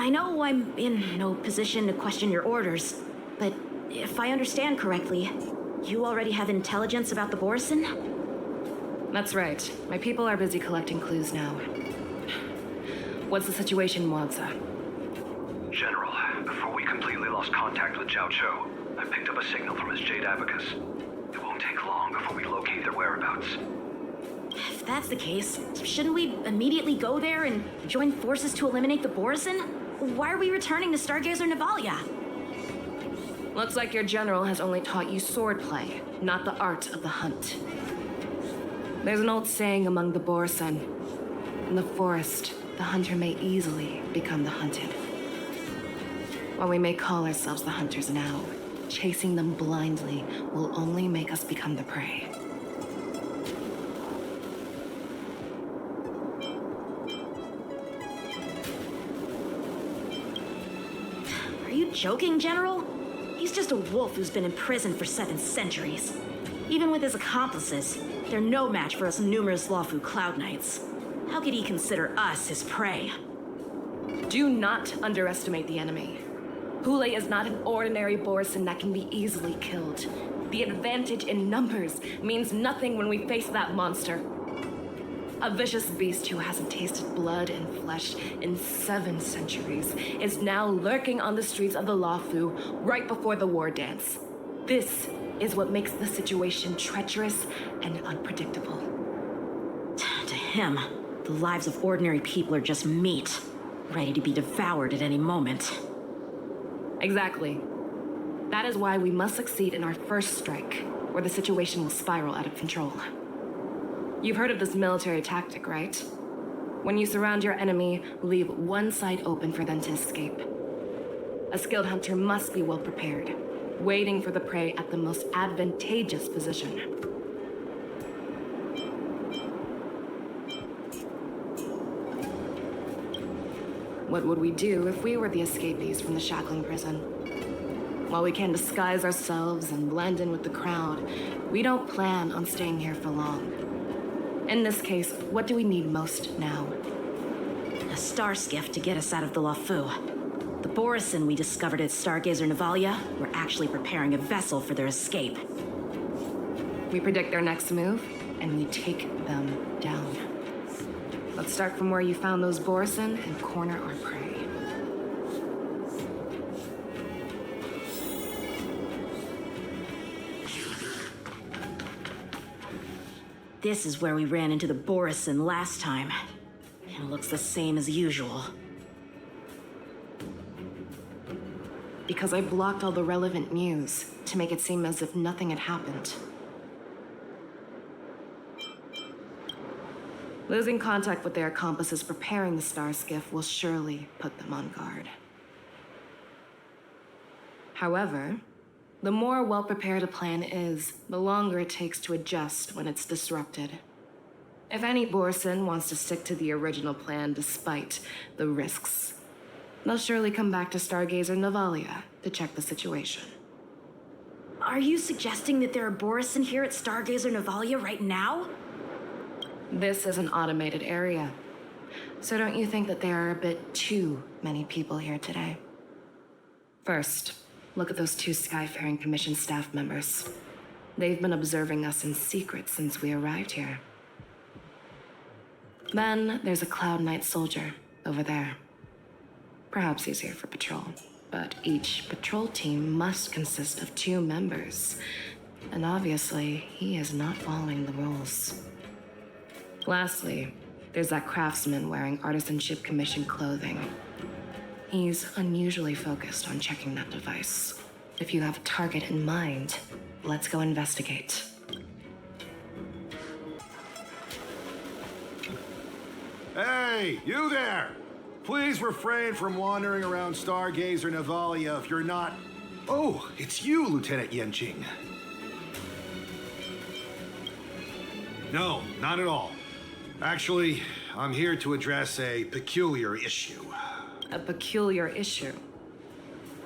I know I'm in no position to question your orders, but if I understand correctly, you already have intelligence about the Borison? That's right. My people are busy collecting clues now. What's the situation, Mwanza? General, before we completely lost contact with Jiaoqiu, I picked up a signal from his Jade Abacus. It won't take long before we locate their whereabouts. If that's the case, shouldn't we immediately go there and join forces to eliminate the Borison? Why are we returning to Stargazer Navalia? Looks like your general has only taught you swordplay, not the art of the hunt. There's an old saying among the Borison. In the forest, the hunter may easily become the hunted. While we may call ourselves the hunters now, chasing them blindly will only make us become the prey. Are you joking, General? He's just a wolf who's been in prison for 7 centuries. Even with his accomplices, they're no match for us numerous Lawfu Cloud Knights. How could he consider us his prey? Do not underestimate the enemy. Hoolay is not an ordinary Borison that can be easily killed. The advantage in numbers means nothing when we face that monster. A vicious beast who hasn't tasted blood and flesh in 7 centuries is now lurking on the streets of the Lawfu right before the war dance. This is what makes the situation treacherous and unpredictable. To him, the lives of ordinary people are just meat, ready to be devoured at any moment. Exactly. That is why we must succeed in our first strike, or the situation will spiral out of control. You've heard of this military tactic, right? When you surround your enemy, leave one side open for them to escape. A skilled hunter must be well prepared, waiting for the prey at the most advantageous position. What would we do if we were the escapees from the shackling prison? While we can disguise ourselves and blend in with the crowd, we don't plan on staying here for long. In this case, what do we need most now? A star skiff to get us out of the Lawfu. The Borison we discovered at Stargazer Navalia were actually preparing a vessel for their escape. We predict their next move, and we take them down. Let's start from where you found those Borison and corner our prey. This is where we ran into the Borison last time. It looks the same as usual. Because I blocked all the relevant news to make it seem as if nothing had happened. Losing contact with their accomplices preparing the star skiff will surely put them on guard. However, the more well-prepared a plan is, the longer it takes to adjust when it's disrupted. If any Borison wants to stick to the original plan despite the risks, they'll surely come back to Stargazer Navalia to check the situation. Are you suggesting that there are Borison here at Stargazer Navalia right now? This is an automated area. So don't you think that there are a bit too many people here today? First, look at those 2 Skyfaring Commission staff members. They've been observing us in secret since we arrived here. Then there's a Cloud Knight soldier over there. Perhaps he's here for patrol, but each patrol team must consist of 2 members. And obviously, he is not following the rules. Lastly, there's that craftsman wearing Artisanship Commission clothing. He's unusually focused on checking that device. If you have a target in mind, let's go investigate. Hey, you there! Please refrain from wandering around Stargazer Navalia if you're not... Oh, it's you, Lieutenant Yanqing. No, not at all. Actually, I'm here to address a peculiar issue. A peculiar issue?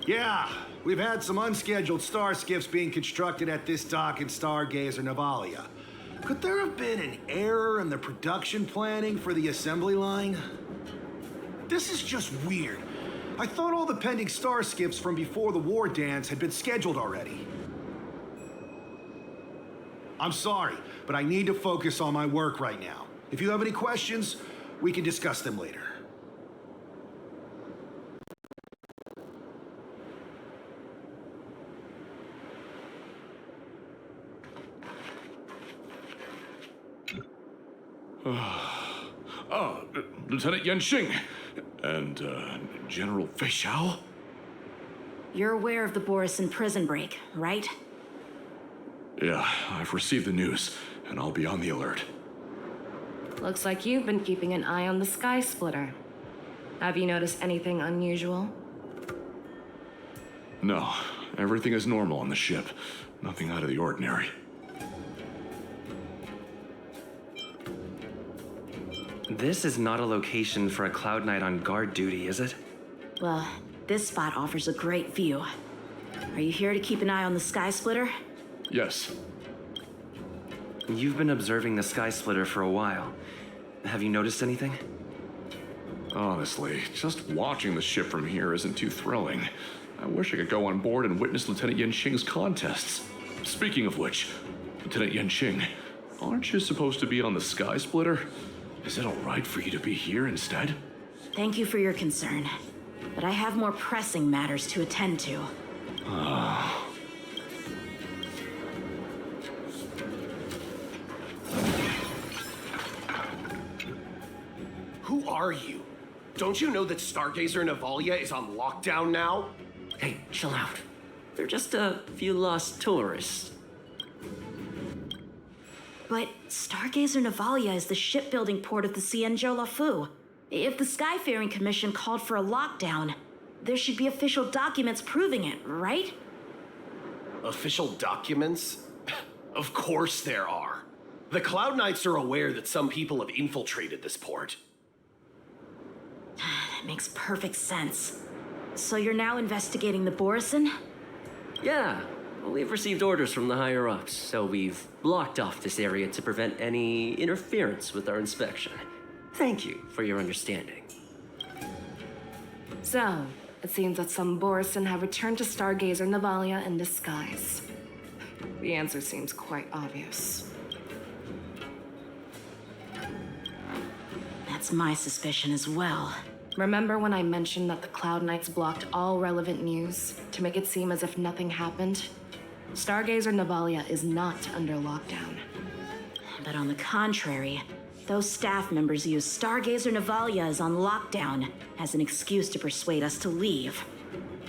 Yeah, we've had some unscheduled star skiffs being constructed at this dock in Stargazer Navalia. Could there have been an error in the production planning for the assembly line? This is just weird. I thought all the pending star skips from before the war dance had been scheduled already. I'm sorry, but I need to focus on my work right now. If you have any questions, we can discuss them later. Lieutenant Yanqing and General Feixiao? You're aware of the Borison prison break, right? Yeah, I've received the news, and I'll be on the alert. Looks like you've been keeping an eye on the Sky Splitter. Have you noticed anything unusual? No, everything is normal on the ship. Nothing out of the ordinary. This is not a location for a Cloud Knight on guard duty, is it? Well, this spot offers a great view. Are you here to keep an eye on the Sky Splitter? Yes. You've been observing the Sky Splitter for a while. Have you noticed anything? Honestly, just watching the ship from here isn't too thrilling. I wish I could go on board and witness Lieutenant Yanqing's contests. Speaking of which, Lieutenant Yanqing, aren't you supposed to be on the Sky Splitter? Is it all right for you to be here instead? Thank you for your concern, but I have more pressing matters to attend to. Who are you? Don't you know that Stargazer Navalia is on lockdown now? Hey, chill out. They're just a few lost tourists. But Stargazer Navalia is the shipbuilding port of the xianzhou. If the Skyfaring Commission called for a lockdown, there should be official documents proving it, right? Official documents? Of course there are. The Cloud Knights are aware that some people have infiltrated this port. That makes perfect sense. So you're now investigating the Borison? Yeah, we've received orders from the higher-ups, so we've blocked off this area to prevent any interference with our inspection. Thank you for your understanding. So, it seems that some Borison have returned to Stargazer Navalia in disguise. The answer seems quite obvious. That's my suspicion as well. Remember when I mentioned that the Cloud Knights blocked all relevant news to make it seem as if nothing happened? Stargazer Navalia is not under lockdown. But on the contrary, those staff members use Stargazer Navalia is on lockdown as an excuse to persuade us to leave.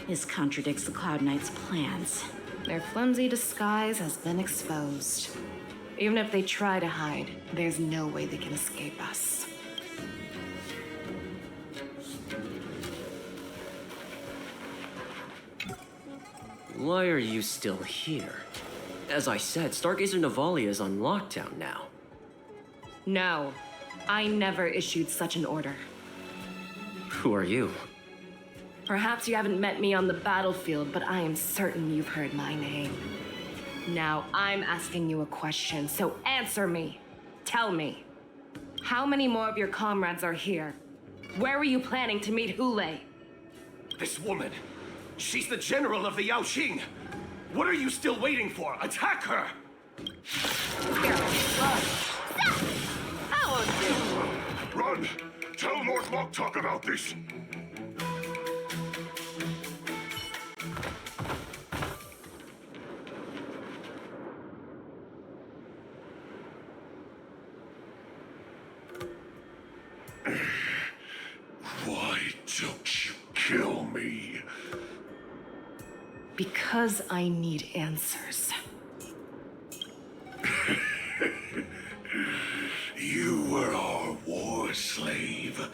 This contradicts the Cloud Knights' plans. Their flimsy disguise has been exposed. Even if they try to hide, there's no way they can escape us. Why are you still here? As I said, Stargazer Navalia is on lockdown now. No, I never issued such an order. Who are you? Perhaps you haven't met me on the battlefield, but I am certain you've heard my name. Now, I'm asking you a question, so answer me. Tell me, how many more of your comrades are here? Where were you planning to meet Hoolay? This woman, she's the general of the Yaoqing. What are you still waiting for? Attack her! Run! Tell Lord Locktalk about this! Why don't you kill me? Because I need answers. You were our war slave,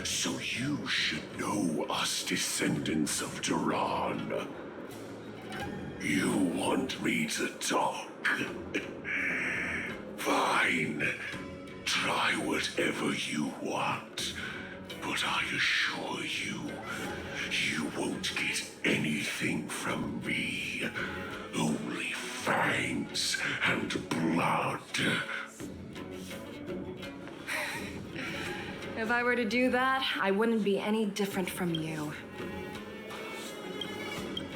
so you should know us descendants of Duran. You want me to talk? Fine. Try whatever you want. But I assure you, you won't get anything from me. Only fangs and blood. If I were to do that, I wouldn't be any different from you.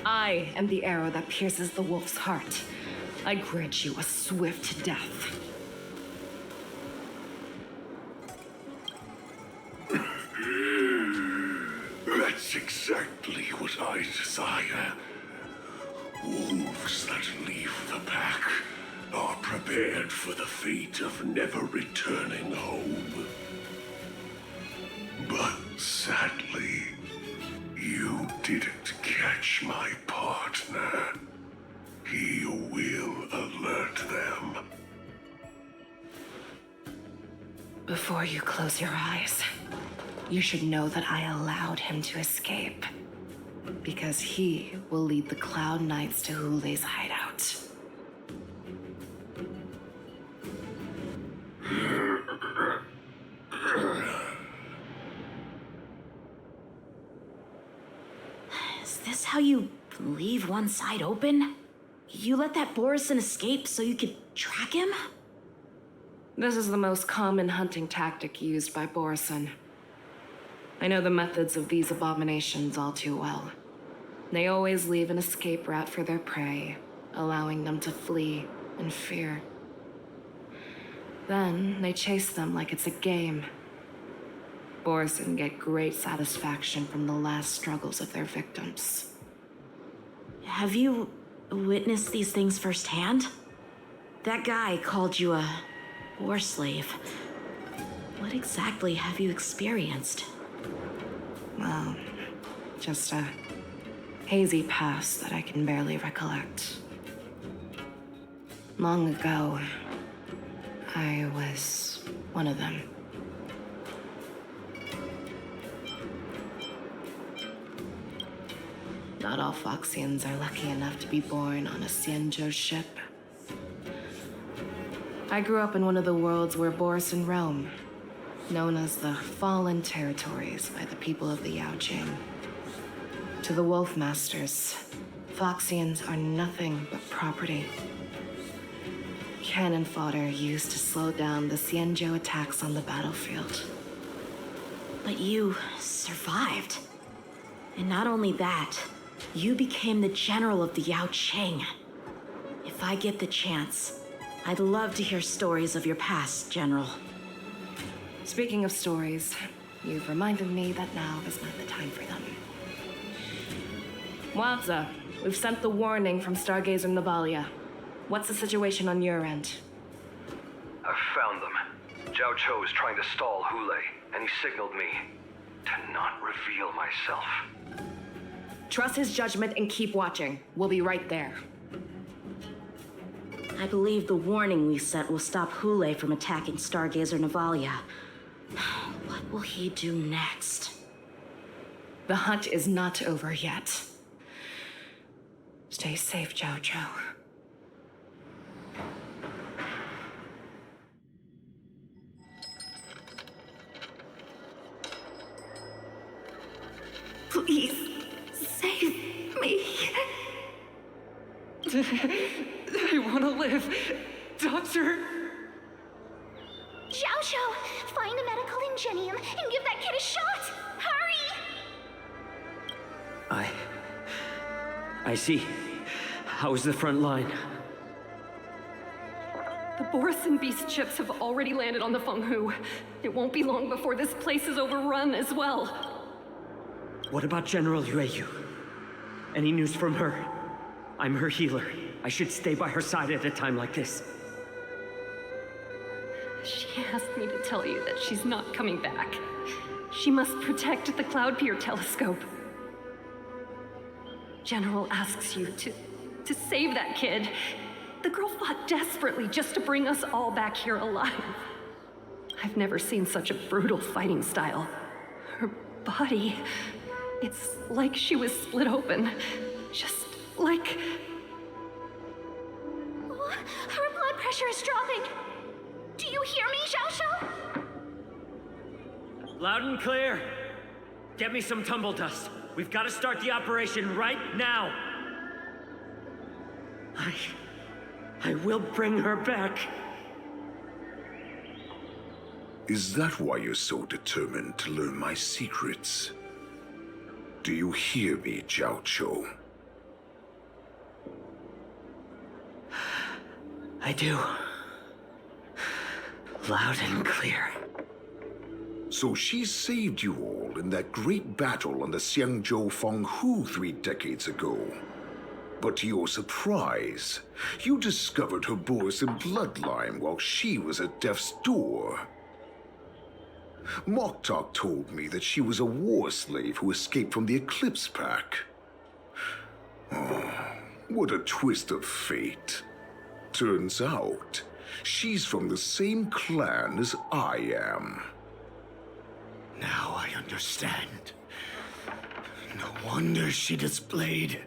I am the arrow that pierces the wolf's heart. I grant you a swift death. That's exactly what I desire. Wolves that leave the pack are prepared for the fate of never returning home. But sadly, you didn't catch my partner. He will alert them. Before you close your eyes, you should know that I allowed him to escape. Because he will lead the Cloud Knights to Hoolay's hideout. Is this how you leave one side open? You let that Borison escape so you could track him? This is the most common hunting tactic used by Borison. I know the methods of these abominations all too well. They always leave an escape route for their prey, allowing them to flee in fear. Then they chase them like it's a game. Borison get great satisfaction from the last struggles of their victims. Have you witnessed these things firsthand? That guy called you a war slave. What exactly have you experienced? Well, just a hazy past that I can barely recollect. Long ago, I was one of them. Not all Foxians are lucky enough to be born on a xianzhou ship. I grew up in one of the worlds where Borison roam, known as the Fallen Territories by the people of the Yaoqiu. To the Wolf Masters, Foxians are nothing but property. Cannon fodder used to slow down the xianzhou attacks on the battlefield. But you survived. And not only that, you became the general of the Yaoqiu. If I get the chance, I'd love to hear stories of your past, General. Speaking of stories, you've reminded me that now is not the time for them. Wadza, we've sent the warning from Stargazer Navalia. What's the situation on your end? I've found them. Jiaoqiu is trying to stall Hoolay, and he signaled me to not reveal myself. Trust his judgment and keep watching. We'll be right there. I believe the warning we sent will stop Hoolay from attacking Stargazer Navalia. What will he do next? The hunt is not over yet. Stay safe, Jiaoqiu. Please, save me. I want to live. Doctor! Jiaoqiu, find a medical ingenium and give that kid a shot! Hurry! I see. How is the front line? The Borison beast ships have already landed on the Fenghu. It won't be long before this place is overrun as well. What about General Jiaoqiu? Any news from her? I'm her healer. I should stay by her side at a time like this. She asked me to tell you that she's not coming back. She must protect the Cloud Pier telescope. General asks you to save that kid. The girl fought desperately just to bring us all back here alive. I've never seen such a brutal fighting style. Her body, it's like she was split open. Just like... Her blood pressure is dropping. Do you hear me, Xiaoqiu? Loud and clear. Get me some tumble dust. We've got to start the operation right now. I will bring her back. Is that why you're so determined to learn my secrets? Do you hear me, Jiaoqiu? I do. Loud and clear. So she saved you all in that great battle on the xianzhou Fenghu 3 decades ago. But to your surprise, you discovered her Borisin bloodline while she was at death's door. Moktok told me that she was a war slave who escaped from the Eclipse Pack. Oh, what a twist of fate. Turns out, she's from the same clan as I am. Now I understand. No wonder she displayed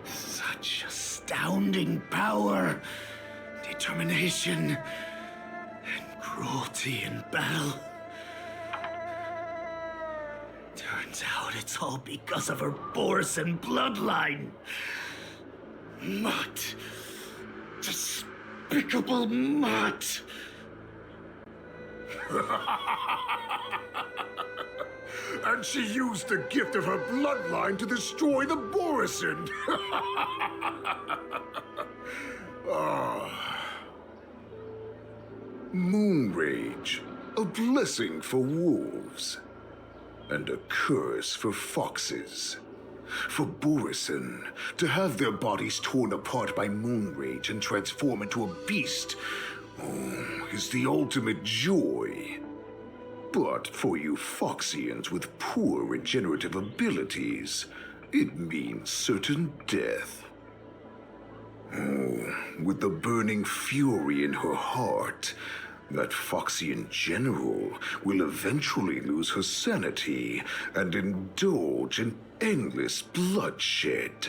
such astounding power, determination, and cruelty in battle. Turns out it's all because of her Borisin bloodline. Mutt. Despicable mutt. And she used the gift of her bloodline to destroy the Borisin. Moon Rage, a blessing for wolves, and a curse for foxes. For Borisin, to have their bodies torn apart by Moon Rage and transform into a beast, is the ultimate joy. But for you Foxians with poor regenerative abilities, it means certain death. With the burning fury in her heart, that Foxian general will eventually lose her sanity and indulge in endless bloodshed.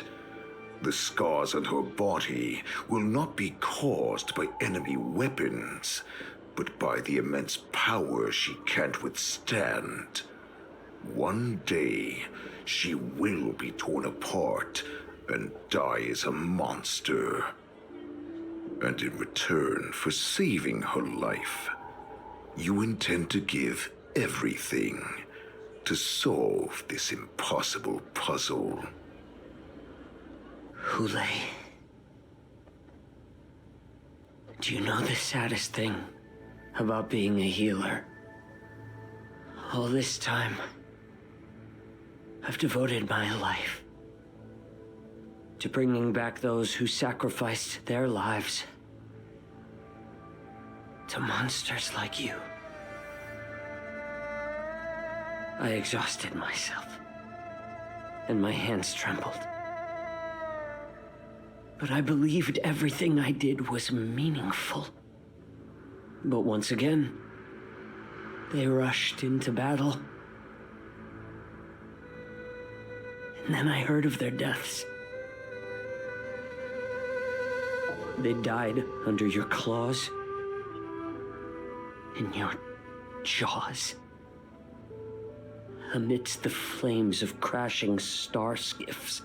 The scars on her body will not be caused by enemy weapons, but by the immense power she can't withstand. One day, she will be torn apart and die as a monster. And in return for saving her life, you intend to give everything to solve this impossible puzzle. Hoolay. Do you know the saddest thing about being a healer? All this time, I've devoted my life to bringing back those who sacrificed their lives to monsters like you. I exhausted myself, and my hands trembled. But I believed everything I did was meaningful. But once again, they rushed into battle. And then I heard of their deaths. They died under your claws, in your jaws, amidst the flames of crashing star skiffs,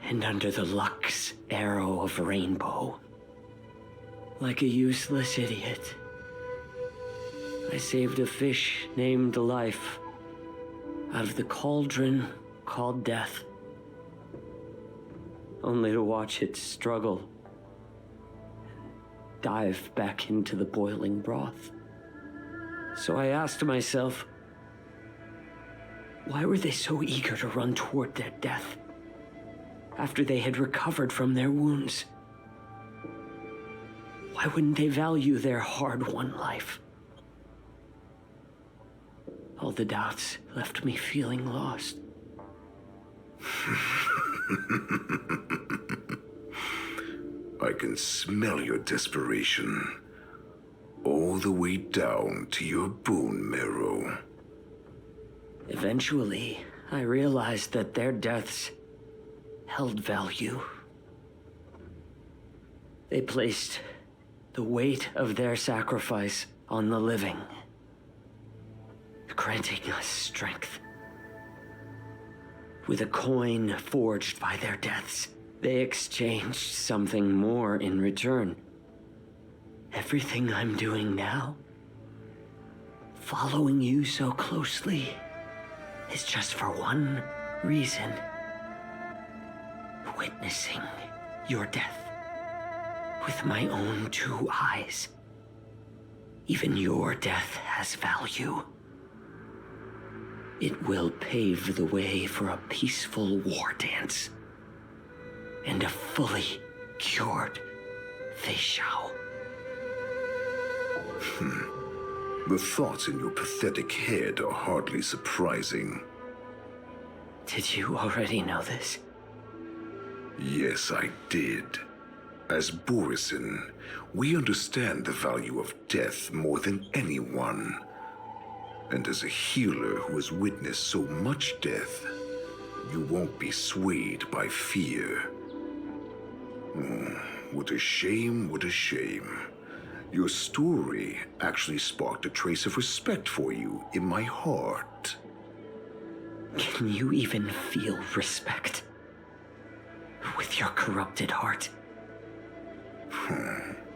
and under the Lux arrow of Rainbow. Like a useless idiot, I saved a fish named Life out of the cauldron called Death, only to watch it struggle, dive back into the boiling broth. So I asked myself, why were they so eager to run toward their death after they had recovered from their wounds? Why wouldn't they value their hard-won life? All the doubts left me feeling lost. I can smell your desperation, all the way down to your bone marrow. Eventually, I realized that their deaths held value. They placed the weight of their sacrifice on the living, granting us strength. With a coin forged by their deaths, they exchanged something more in return. Everything I'm doing now, following you so closely, is just for one reason: witnessing your death. with my own 2 eyes. Even your death has value. It will pave the way for a peaceful war dance. And a fully cured Feixiao. The thoughts in your pathetic head are hardly surprising. Did you already know this? Yes, I did. As Borisin, we understand the value of death more than anyone. And as a healer who has witnessed so much death, you won't be swayed by fear. What a shame, what a shame. Your story actually sparked a trace of respect for you in my heart. Can you even feel respect? With your corrupted heart?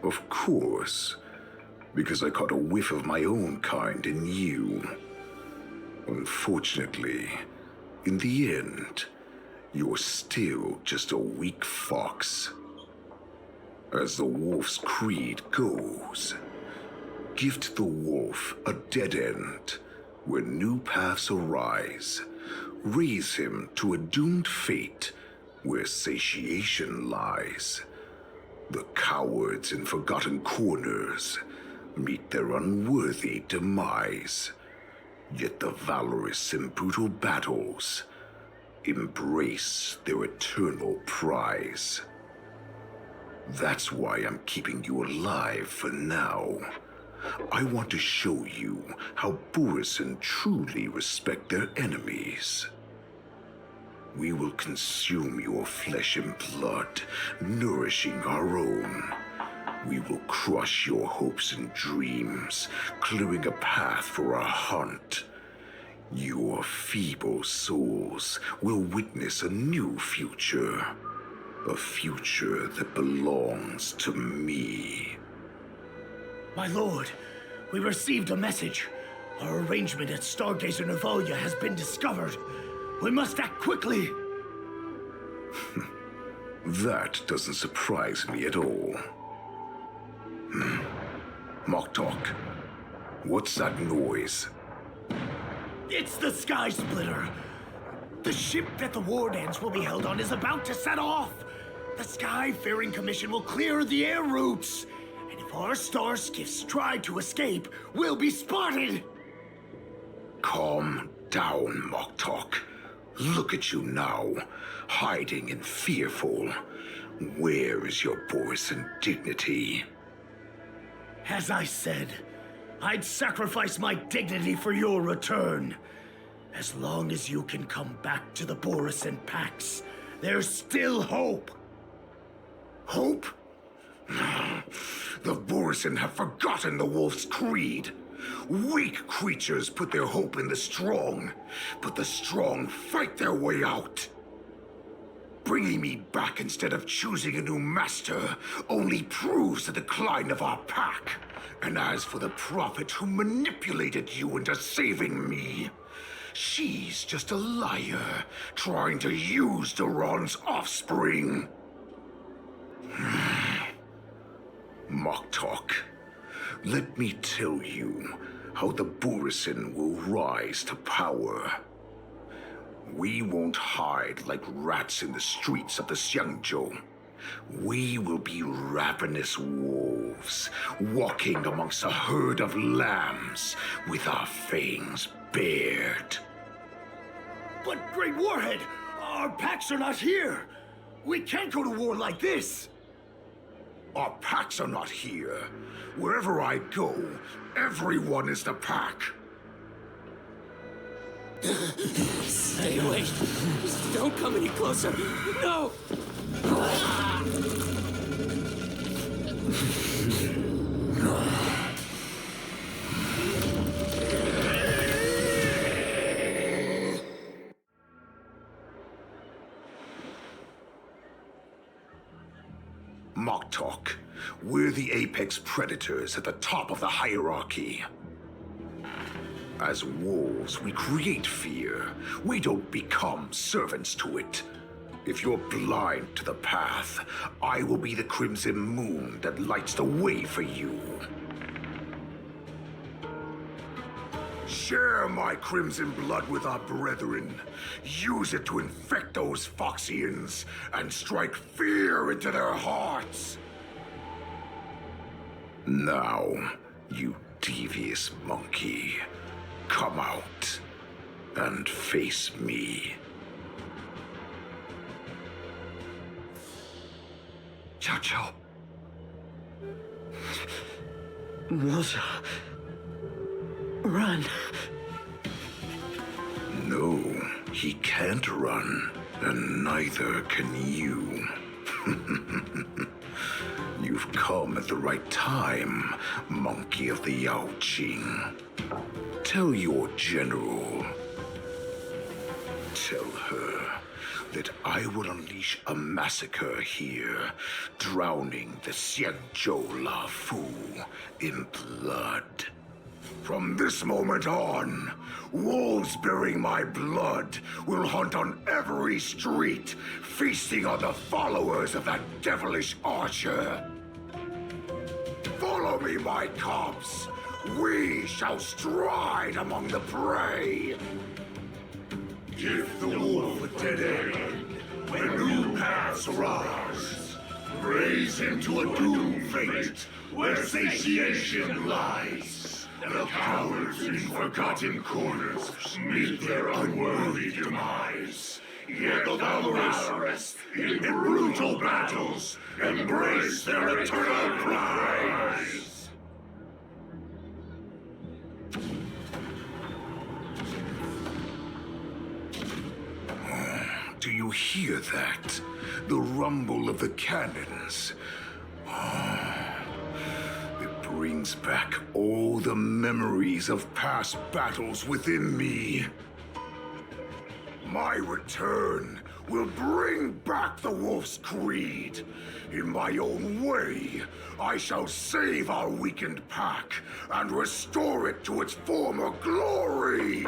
Of course. Because I caught a whiff of my own kind in you. Unfortunately, in the end, you're still just a weak fox. As the wolf's creed goes, gift the wolf a dead end where new paths arise. Raise him to a doomed fate where satiation lies. The cowards in forgotten corners meet their unworthy demise. Yet the valorous in brutal battles embrace their eternal prize. That's why I'm keeping you alive for now. I want to show you how Borisin truly respect their enemies. We will consume your flesh and blood, nourishing our own. We will crush your hopes and dreams, clearing a path for our hunt. Your feeble souls will witness a new future. A future that belongs to me. My lord, we received a message. Our arrangement at Stargazer Navalia has been discovered. We must act quickly. That doesn't surprise me at all. Moktok, what's that noise? It's the Sky Splitter. The ship that the war dance will be held on is about to set off. The Skyfaring Commission will clear the air routes. And if our star skiffs try to escape, we'll be spotted. Calm down, Moktok. Look at you now, hiding and fearful. Where is your Borisin dignity? As I said, I'd sacrifice my dignity for your return. As long as you can come back to the Borisin Pax, there's still hope. Hope? The Borisin have forgotten the wolf's creed. Weak creatures put their hope in the strong, but the strong fight their way out. Bringing me back instead of choosing a new master only proves the decline of our pack. And as for the prophet who manipulated you into saving me, she's just a liar trying to use Duran's offspring. Moktok, let me tell you how the Borisin will rise to power. We won't hide like rats in the streets of the xianzhou. We will be ravenous wolves, walking amongst a herd of lambs with our fangs bared. But, Great Warhead, our packs are not here. We can't go to war like this. Our packs are not here. Wherever I go, everyone is the pack. Stay away. Just don't come any closer. No! Moktok, we're the apex predators at the top of the hierarchy. As wolves, we create fear. We don't become servants to it. If you're blind to the path, I will be the crimson moon that lights the way for you. Share my crimson blood with our brethren. Use it to infect those Foxians and strike fear into their hearts. Now, you devious monkey, come out and face me. Xiaoqiu. Moza. Run. No, he can't run, and neither can you. You've come at the right time, monkey of the Yaoqing. Tell your general. Tell her that I will unleash a massacre here, drowning the xianzhou La Fu in blood. From this moment on, wolves bearing my blood will hunt on every street, feasting on the followers of that devilish archer. Follow me, my cubs. We shall stride among the prey. Give the wolf a dead end when new paths arise. Raise him to a doomed fate where satiation lies. The cowards in forgotten corners meet their unworthy demise. Yet the valorous in brutal battles embrace their eternal prize. Do you hear that? The rumble of the cannons. It brings back all the memories of past battles within me. My return will bring back the Wolf's Creed. In my own way, I shall save our weakened pack and restore it to its former glory.